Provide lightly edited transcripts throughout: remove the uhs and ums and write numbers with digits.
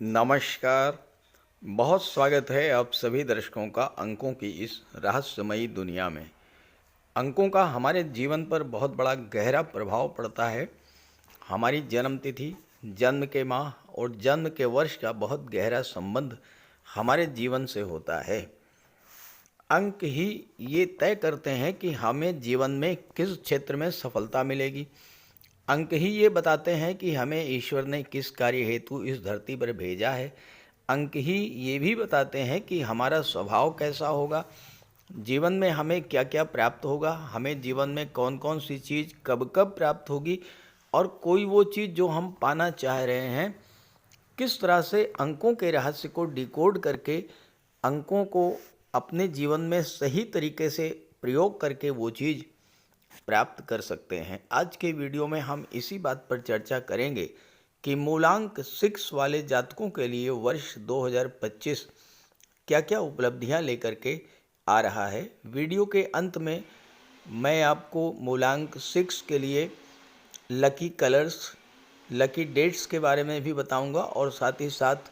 नमस्कार। बहुत स्वागत है आप सभी दर्शकों का अंकों की इस रहस्यमयी दुनिया में। अंकों का हमारे जीवन पर बहुत बड़ा गहरा प्रभाव पड़ता है। हमारी जन्म तिथि, जन्म के माह और जन्म के वर्ष का बहुत गहरा संबंध हमारे जीवन से होता है। अंक ही ये तय करते हैं कि हमें जीवन में किस क्षेत्र में सफलता मिलेगी। अंक ही ये बताते हैं कि हमें ईश्वर ने किस कार्य हेतु इस धरती पर भेजा है। अंक ही ये भी बताते हैं कि हमारा स्वभाव कैसा होगा, जीवन में हमें क्या क्या प्राप्त होगा, हमें जीवन में कौन कौन सी चीज़ कब कब प्राप्त होगी और कोई वो चीज़ जो हम पाना चाह रहे हैं, किस तरह से अंकों के रहस्य को डिकोड करके अंकों को अपने जीवन में सही तरीके से प्रयोग करके वो चीज़ प्राप्त कर सकते हैं। आज के वीडियो में हम इसी बात पर चर्चा करेंगे कि मूलांक 6 वाले जातकों के लिए वर्ष 2025 क्या क्या उपलब्धियां लेकर के आ रहा है। वीडियो के अंत में मैं आपको मूलांक 6 के लिए लकी कलर्स, लकी डेट्स के बारे में भी बताऊंगा और साथ ही साथ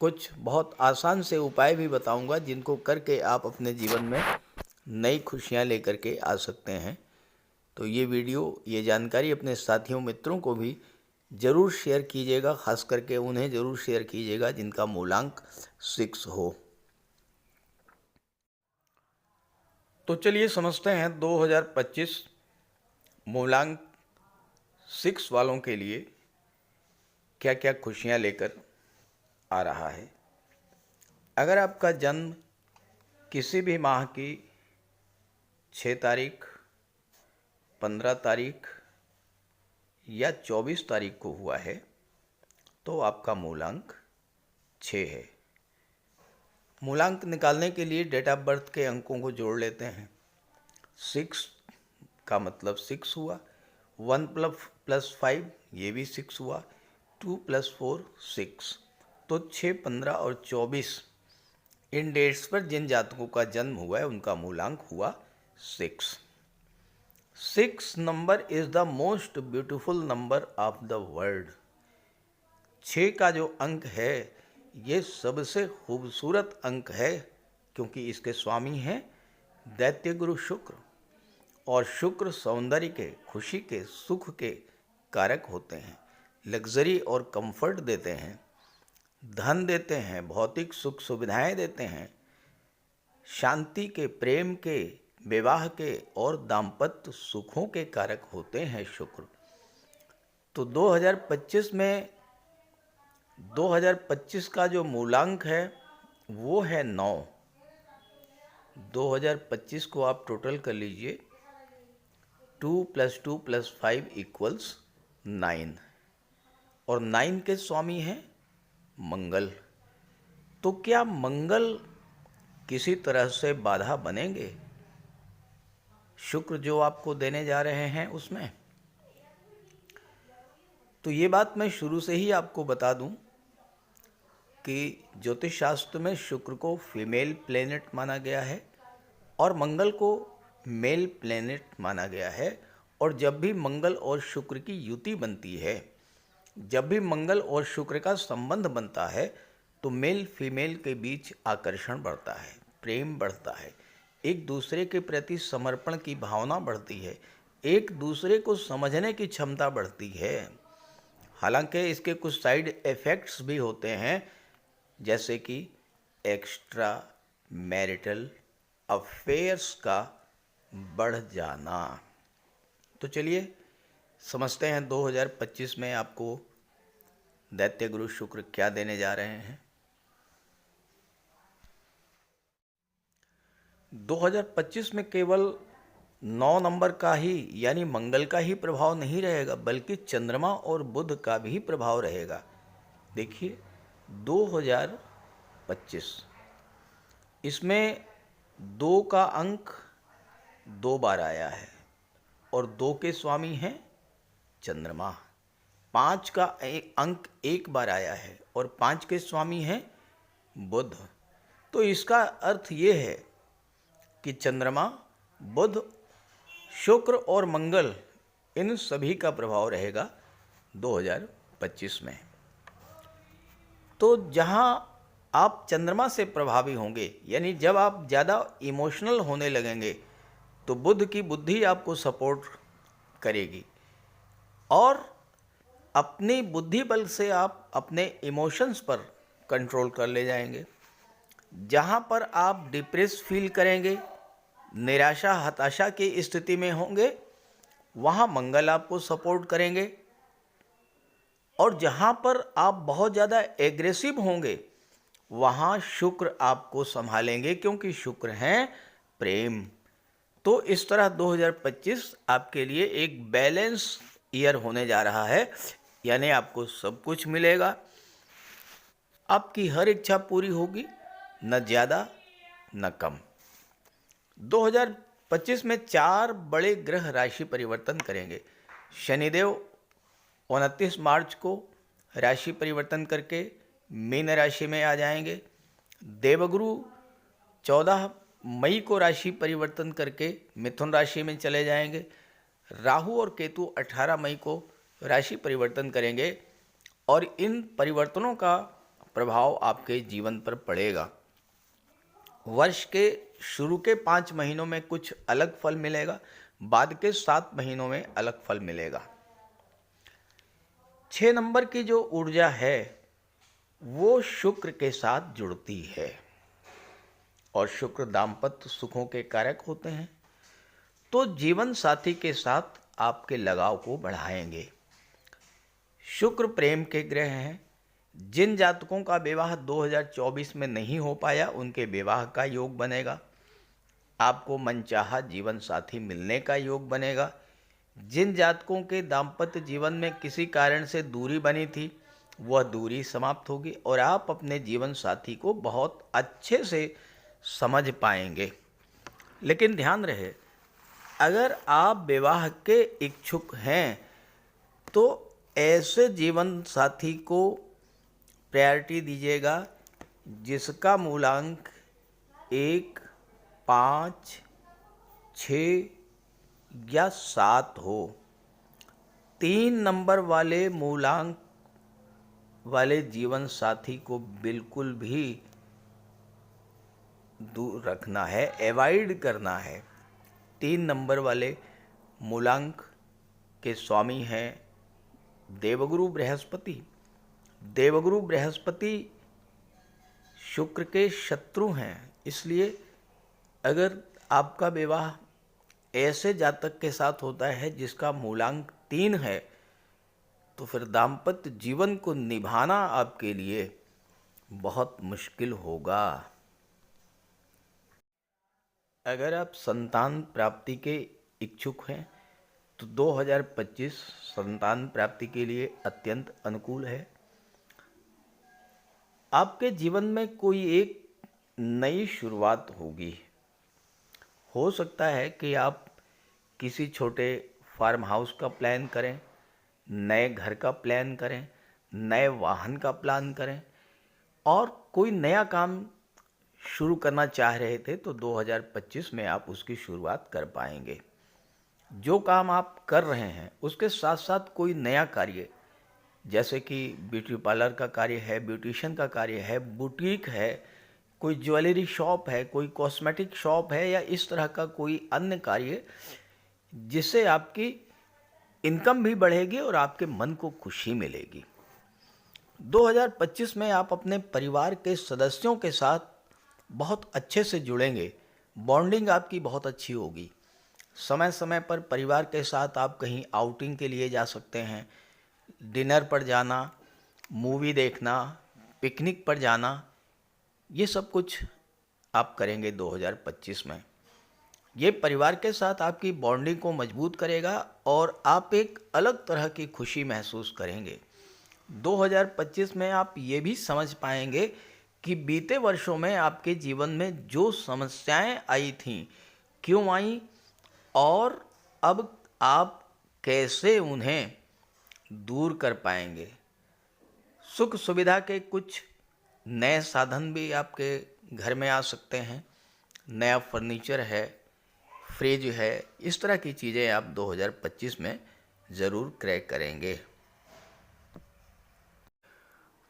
कुछ बहुत आसान से उपाय भी बताऊंगा जिनको करके आप अपने जीवन में नई खुशियां लेकर के आ सकते हैं। तो ये वीडियो, ये जानकारी अपने साथियों मित्रों को भी ज़रूर शेयर कीजिएगा, खास करके उन्हें ज़रूर शेयर कीजिएगा जिनका मूलांक 6 हो। तो चलिए समझते हैं 2025 मूलांक 6 वालों के लिए क्या क्या खुशियां लेकर आ रहा है। अगर आपका जन्म किसी भी माह की 6 तारीख, 15 तारीख या 24 तारीख को हुआ है तो आपका मूलांक 6 है। मूलांक निकालने के लिए डेट ऑफ बर्थ के अंकों को जोड़ लेते हैं। 6 का मतलब 6 हुआ, 1 प्लस 5 ये भी 6 हुआ, 2 प्लस 4 6, तो 6, 15 और 24 इन डेट्स पर जिन जातकों का जन्म हुआ है उनका मूलांक हुआ 6। 6 number is the most beautiful number of the world. 6 का जो अंक है ये सबसे खूबसूरत अंक है क्योंकि इसके स्वामी हैं दैत्य गुरु शुक्र, और शुक्र सौंदर्य के, खुशी के, सुख के कारक होते हैं। लग्जरी और कंफर्ट देते हैं, धन देते हैं, भौतिक सुख सुविधाएं देते हैं, शांति के, प्रेम के, विवाह के और दाम्पत्य सुखों के कारक होते हैं शुक्र। तो 2025 का जो मूलांक है वो है 9। 2025 को आप टोटल कर लीजिए, 2 + 2 + 5 = 9, और 9 के स्वामी हैं मंगल। तो क्या मंगल किसी तरह से बाधा बनेंगे शुक्र जो आपको देने जा रहे हैं उसमें? तो ये बात मैं शुरू से ही आपको बता दूं कि ज्योतिष शास्त्र में शुक्र को फीमेल प्लेनेट माना गया है और मंगल को मेल प्लेनेट माना गया है। और जब भी मंगल और शुक्र की युति बनती है, जब भी मंगल और शुक्र का संबंध बनता है तो मेल फीमेल के बीच आकर्षण बढ़ता है, प्रेम बढ़ता है, एक दूसरे के प्रति समर्पण की भावना बढ़ती है, एक दूसरे को समझने की क्षमता बढ़ती है। हालांकि इसके कुछ साइड इफ़ेक्ट्स भी होते हैं, जैसे कि एक्स्ट्रा मैरिटल अफेयर्स का बढ़ जाना। तो चलिए समझते हैं 2025 में आपको दैत्य गुरु शुक्र क्या देने जा रहे हैं। 2025 में केवल 9 नंबर का ही यानी मंगल का ही प्रभाव नहीं रहेगा, बल्कि चंद्रमा और बुध का भी प्रभाव रहेगा। देखिए 2025 इसमें 2 का अंक 2 बार आया है और 2 के स्वामी हैं चंद्रमा। 5 का अंक 1 बार आया है और 5 के स्वामी हैं बुध। तो इसका अर्थ ये है कि चंद्रमा, बुध, शुक्र और मंगल इन सभी का प्रभाव रहेगा 2025 में। तो जहाँ आप चंद्रमा से प्रभावी होंगे, यानी जब आप ज़्यादा इमोशनल होने लगेंगे, तो बुध की बुद्धि आपको सपोर्ट करेगी और अपनी बुद्धि बल से आप अपने इमोशंस पर कंट्रोल कर ले जाएंगे। जहाँ पर आप डिप्रेस फील करेंगे, निराशा हताशा की स्थिति में होंगे, वहाँ मंगल आपको सपोर्ट करेंगे। और जहाँ पर आप बहुत ज़्यादा एग्रेसिव होंगे, वहाँ शुक्र आपको संभालेंगे, क्योंकि शुक्र हैं प्रेम। तो इस तरह 2025 आपके लिए एक बैलेंस ईयर होने जा रहा है, यानी आपको सब कुछ मिलेगा, आपकी हर इच्छा पूरी होगी, न ज़्यादा न कम। 2025 में 4 बड़े ग्रह राशि परिवर्तन करेंगे। शनिदेव 29 मार्च को राशि परिवर्तन करके मीन राशि में आ जाएंगे। देवगुरु 14 मई को राशि परिवर्तन करके मिथुन राशि में चले जाएंगे। राहु और केतु 18 मई को राशि परिवर्तन करेंगे और इन परिवर्तनों का प्रभाव आपके जीवन पर पड़ेगा। वर्ष के शुरू के 5 महीनों में कुछ अलग फल मिलेगा, बाद के 7 महीनों में अलग फल मिलेगा। 6 नंबर की जो ऊर्जा है वो शुक्र के साथ जुड़ती है और शुक्र दाम्पत्य सुखों के कारक होते हैं, तो जीवन साथी के साथ आपके लगाव को बढ़ाएंगे। शुक्र प्रेम के ग्रह हैं। जिन जातकों का विवाह 2024 में नहीं हो पाया, उनके विवाह का योग बनेगा। आपको मनचाहा जीवन साथी मिलने का योग बनेगा। जिन जातकों के दाम्पत्य जीवन में किसी कारण से दूरी बनी थी, वह दूरी समाप्त होगी और आप अपने जीवन साथी को बहुत अच्छे से समझ पाएंगे। लेकिन ध्यान रहे, अगर आप विवाह के इच्छुक हैं तो ऐसे जीवन साथी को प्रायोरिटी दीजिएगा जिसका मूलांक 1, 5, 6 या 7 हो। 3 नंबर वाले मूलांक वाले जीवन साथी को बिल्कुल भी दूर रखना है, अवॉइड करना है। 3 नंबर वाले मूलांक के स्वामी हैं देवगुरु बृहस्पति। देवगुरु बृहस्पति शुक्र के शत्रु हैं, इसलिए अगर आपका विवाह ऐसे जातक के साथ होता है जिसका मूलांक 3 है, तो फिर दाम्पत्य जीवन को निभाना आपके लिए बहुत मुश्किल होगा। अगर आप संतान प्राप्ति के इच्छुक हैं तो 2025 संतान प्राप्ति के लिए अत्यंत अनुकूल है। आपके जीवन में कोई एक नई शुरुआत होगी। हो सकता है कि आप किसी छोटे फार्म हाउस का प्लान करें, नए घर का प्लान करें, नए वाहन का प्लान करें और कोई नया काम शुरू करना चाह रहे थे, तो 2025 में आप उसकी शुरुआत कर पाएंगे। जो काम आप कर रहे हैं उसके साथ साथ कोई नया कार्य, जैसे कि ब्यूटी पार्लर का कार्य है, ब्यूटिशियन का कार्य है, बुटीक है, कोई ज्वेलरी शॉप है, कोई कॉस्मेटिक शॉप है या इस तरह का कोई अन्य कार्य, जिससे आपकी इनकम भी बढ़ेगी और आपके मन को खुशी मिलेगी। 2025 में आप अपने परिवार के सदस्यों के साथ बहुत अच्छे से जुड़ेंगे, बॉन्डिंग आपकी बहुत अच्छी होगी। समय समय पर परिवार के साथ आप कहीं आउटिंग के लिए जा सकते हैं, डिनर पर जाना, मूवी देखना, पिकनिक पर जाना, ये सब कुछ आप करेंगे 2025 में। ये परिवार के साथ आपकी बॉन्डिंग को मजबूत करेगा और आप एक अलग तरह की खुशी महसूस करेंगे। 2025 में आप ये भी समझ पाएंगे कि बीते वर्षों में आपके जीवन में जो समस्याएं आई थीं, क्यों आई और अब आप कैसे उन्हें दूर कर पाएंगे। सुख सुविधा के कुछ नए साधन भी आपके घर में आ सकते हैं। नया फर्नीचर है, फ्रिज है, इस तरह की चीज़ें आप 2025 में ज़रूर क्रय करेंगे।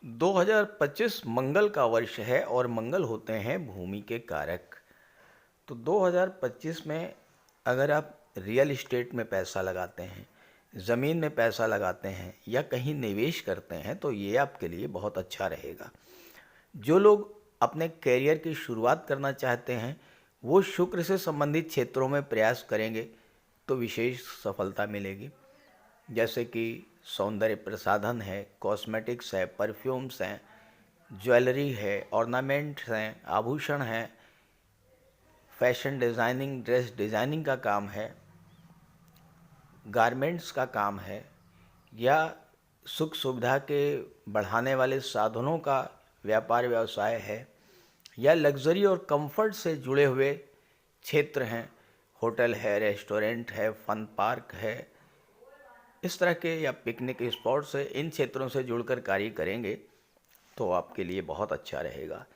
2025 मंगल का वर्ष है और मंगल होते हैं भूमि के कारक। तो 2025 में अगर आप रियल एस्टेट में पैसा लगाते हैं, ज़मीन में पैसा लगाते हैं या कहीं निवेश करते हैं तो ये आपके लिए बहुत अच्छा रहेगा। जो लोग अपने करियर की शुरुआत करना चाहते हैं वो शुक्र से संबंधित क्षेत्रों में प्रयास करेंगे तो विशेष सफलता मिलेगी, जैसे कि सौंदर्य प्रसाधन है, कॉस्मेटिक्स है, परफ्यूम्स हैं, ज्वेलरी है, ऑर्नामेंट्स हैं, आभूषण हैं, फैशन डिज़ाइनिंग, ड्रेस डिज़ाइनिंग का काम है, गारमेंट्स का काम है, या सुख सुविधा के बढ़ाने वाले साधनों का व्यापार व्यवसाय है, या लग्जरी और कंफर्ट से जुड़े हुए क्षेत्र हैं, होटल है, रेस्टोरेंट है, फन पार्क है, इस तरह के या पिकनिक स्पॉट्स है, इन क्षेत्रों से जुड़कर कार्य करेंगे तो आपके लिए बहुत अच्छा रहेगा।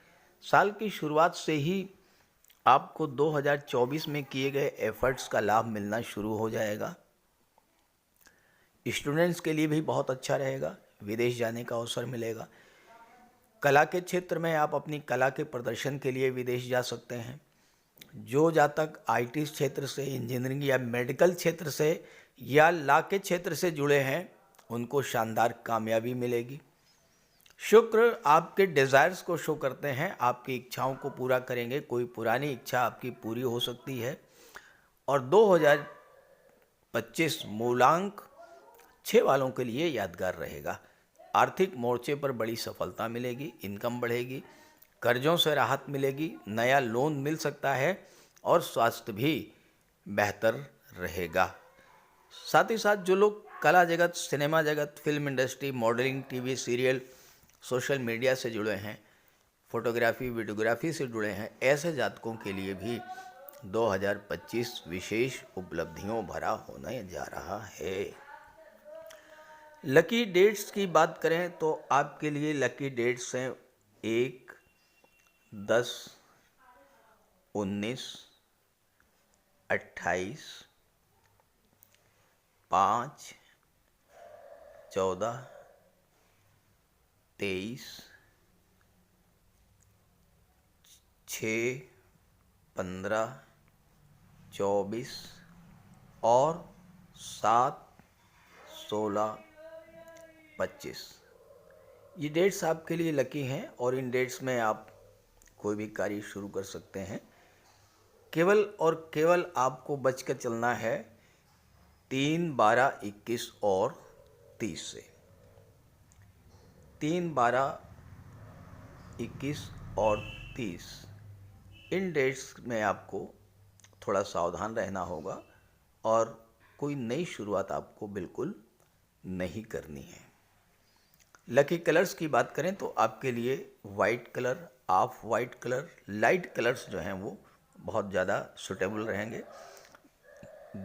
साल की शुरुआत से ही आपको 2024 में किए गए एफर्ट्स का लाभ मिलना शुरू हो जाएगा। स्टूडेंट्स के लिए भी बहुत अच्छा रहेगा, विदेश जाने का अवसर मिलेगा। कला के क्षेत्र में आप अपनी कला के प्रदर्शन के लिए विदेश जा सकते हैं। जो जातक आईटी क्षेत्र से, इंजीनियरिंग या मेडिकल क्षेत्र से या लॉ के क्षेत्र से जुड़े हैं उनको शानदार कामयाबी मिलेगी। शुक्र आपके डिज़ायर्स को शो करते हैं, आपकी इच्छाओं को पूरा करेंगे। कोई पुरानी इच्छा आपकी पूरी हो सकती है। और 2025 मूलांक 6 वालों के लिए यादगार रहेगा। आर्थिक मोर्चे पर बड़ी सफलता मिलेगी, इनकम बढ़ेगी, कर्जों से राहत मिलेगी, नया लोन मिल सकता है और स्वास्थ्य भी बेहतर रहेगा। साथ ही साथ जो लोग कला जगत, सिनेमा जगत, film industry, modelling, TV serial, social media से जुड़े हैं, फोटोग्राफी, वीडियोग्राफी से जुड़े हैं, ऐसे जातकों के लिए भी 2025 विशेष उपलब्धियों भरा होने जा रहा है। लकी डेट्स की बात करें तो आपके लिए लकी डेट्स हैं 1, 10, 19, 28, 5, 14, 23, 6, 15, 24 और 7, 16, 25। ये डेट्स आपके लिए लकी हैं और इन डेट्स में आप कोई भी कार्य शुरू कर सकते हैं। केवल और केवल आपको बचकर चलना है 3, 12, 21 और 30 से। 3, 12, 21 और 30 इन डेट्स में आपको थोड़ा सावधान रहना होगा और कोई नई शुरुआत आपको बिल्कुल नहीं करनी है। लकी कलर्स की बात करें तो आपके लिए white colour, of white colour, light colours जो हैं वो बहुत ज़्यादा सूटेबल रहेंगे।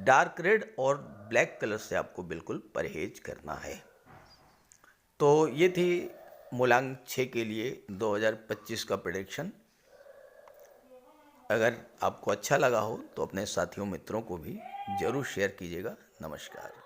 डार्क रेड और ब्लैक कलर से आपको बिल्कुल परहेज करना है। तो ये थी मूलांक 6 के लिए 2025 का प्रेडिक्शन। अगर आपको अच्छा लगा हो तो अपने साथियों मित्रों को भी ज़रूर शेयर कीजिएगा। नमस्कार।